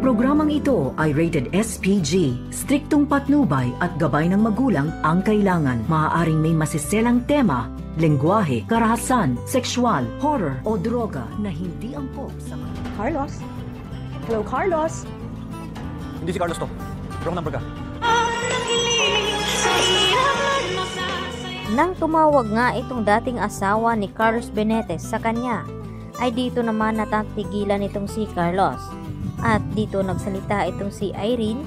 Ang programang ito ay rated SPG. Striktong patnubay at gabay ng magulang ang kailangan. Maaaring may masiselang tema, lengguwahe, karahasan, sexual, horror o droga na hindi angkop sa mga... Carlos? Hello, Carlos? Hindi si Carlos to. Wrong number ka. Nang tumawag nga itong dating asawa ni Carlos Benitez sa kanya, ay dito naman natatigilan itong si Carlos. At dito nagsalita itong si Irene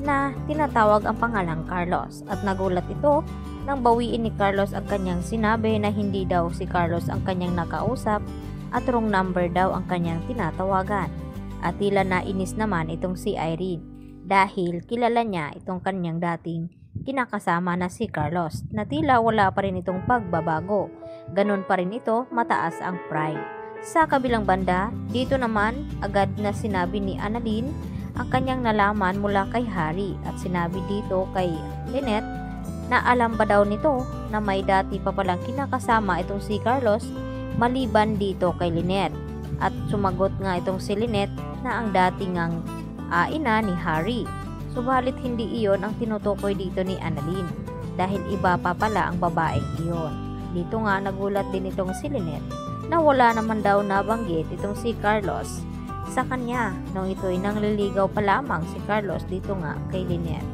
na tinatawag ang pangalang Carlos. At nagulat ito nang bawiin ni Carlos ang kanyang sinabi na hindi daw si Carlos ang kanyang nakausap at wrong number daw ang kanyang tinatawagan. At tila nainis naman itong si Irene dahil kilala niya itong kanyang dating kinakasama na si Carlos na tila wala pa rin itong pagbabago. Ganon pa rin ito, mataas ang pride. Sa kabilang banda, dito naman agad na sinabi ni Annalyn ang kanyang nalaman mula kay Harry at sinabi dito kay Lynette na alam ba daw nito na may dati pa palang kinakasama itong si Carlos maliban dito kay Lynette. At sumagot nga itong si Lynette na ang dating ang ina ni Harry. Subalit hindi iyon ang tinutukoy dito ni Annalyn dahil iba pa pala ang babaeng iyon. Dito nga nagulat din itong si Lynette na wala naman daw nabanggit itong si Carlos sa kanya nung ito'y nangliligaw pa lamang si Carlos dito nga kay Lynette.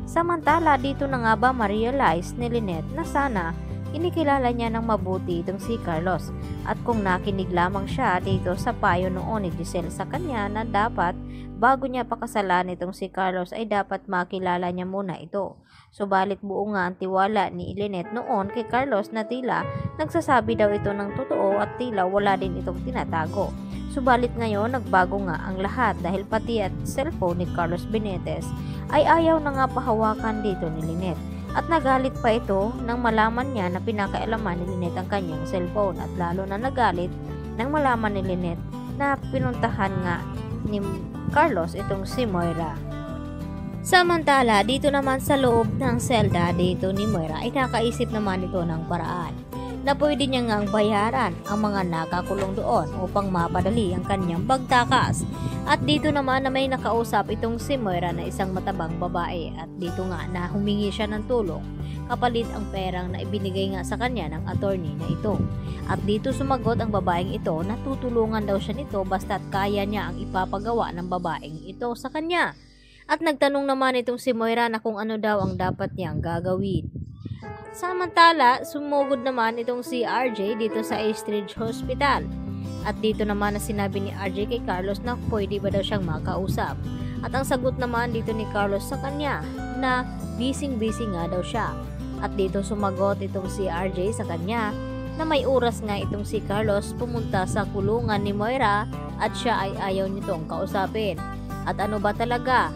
Samantala dito na nga ba ma-realize ni Lynette na sana kinikilala niya ng mabuti itong si Carlos at kung nakinig lamang siya dito sa payo noon ni Giselle sa kanya na dapat bago niya pakasalan itong si Carlos ay dapat makilala niya muna ito. Subalit buo nga ang tiwala ni Lynette noon kay Carlos na tila nagsasabi daw ito ng totoo at tila wala din itong tinatago. Subalit ngayon nagbago nga ang lahat dahil pati at cellphone ni Carlos Benitez ay ayaw na nga pahawakan dito ni Lynette. At nagalit pa ito nang malaman niya na pinakailaman ni Lynette ang kanyang cellphone at lalo na nagalit nang malaman ni Lynette na pinuntahan nga ni Carlos itong si Moira. Samantala dito naman sa loob ng selda dito ni Moira ay nakaisip naman ito ng paraan na pwede niya ngang bayaran ang mga nakakulong doon upang mapadali ang kanyang pagtakas. At dito naman na may nakausap itong si Moira na isang matabang babae at dito nga na humingi siya ng tulong kapalit ang perang na ibinigay nga sa kanya ng attorney na ito. At dito sumagot ang babaeng ito na tutulungan daw siya nito basta't kaya niya ang ipapagawa ng babaeng ito sa kanya. At nagtanong naman itong si Moira na kung ano daw ang dapat niyang gagawin. Samantala, sumugod naman itong si RJ dito sa Eastridge Hospital. At dito naman na sinabi ni RJ kay Carlos na pwede ba daw siyang makausap. At ang sagot naman dito ni Carlos sa kanya na busy nga daw siya. At dito sumagot itong si RJ sa kanya na may oras nga itong si Carlos pumunta sa kulungan ni Moira at siya ay ayaw nitong kausapin. At ano ba talaga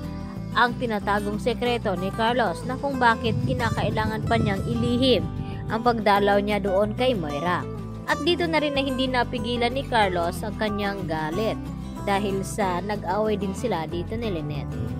ang tinatagong sekreto ni Carlos na kung bakit kinakailangan pa niyang ilihim ang pagdalaw niya doon kay Moira. At dito na rin na hindi napigilan ni Carlos ang kanyang galit dahil sa nag-away din sila dito ni Lynette.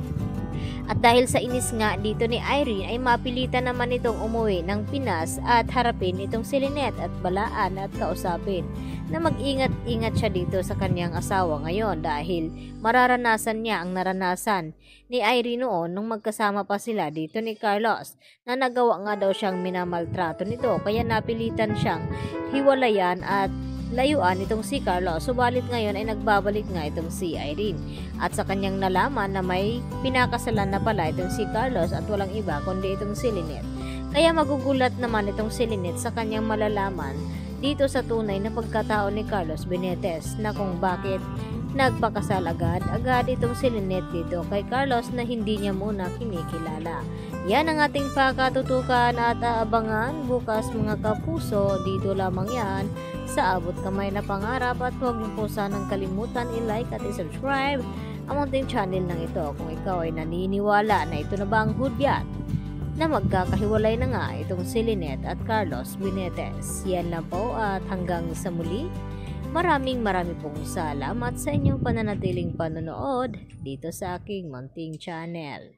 At dahil sa inis nga dito ni Irene ay mapilitan naman itong umuwi ng Pinas at harapin itong si Lynette at balaan at kausapin na mag-ingat-ingat siya dito sa kanyang asawa ngayon dahil mararanasan niya ang naranasan ni Irene noon nung magkasama pa sila dito ni Carlos na nagawa nga daw siyang minamaltrato nito kaya napilitan siyang hiwalayan at layuan itong si Carlos. Subalit ngayon ay nagbabalik nga itong si Irene at sa kanyang nalaman na may pinakasalan na pala itong si Carlos at walang iba kundi itong si Lynette. Kaya magugulat naman itong si Lynette sa kanyang malalaman dito sa tunay na pagkatao ni Carlos Benitez na kung bakit nagpakasal agad itong si Lynette dito kay Carlos na hindi niya muna kinikilala. Yan ang ating pakatutukan at aabangan bukas mga kapuso. Dito lamang yan sa Abot Kamay na Pangarap at huwag niyo po sanang kalimutan i-like at i-subscribe ang ating channel ng ito kung ikaw ay naniniwala na ito na ba ang hudyat na magkakahiwalay na nga itong si Lynette at Carlos Benitez. Yan lang po at hanggang sa muli. Maraming pong salamat sa inyong pananatiling panonood dito sa aking munting channel.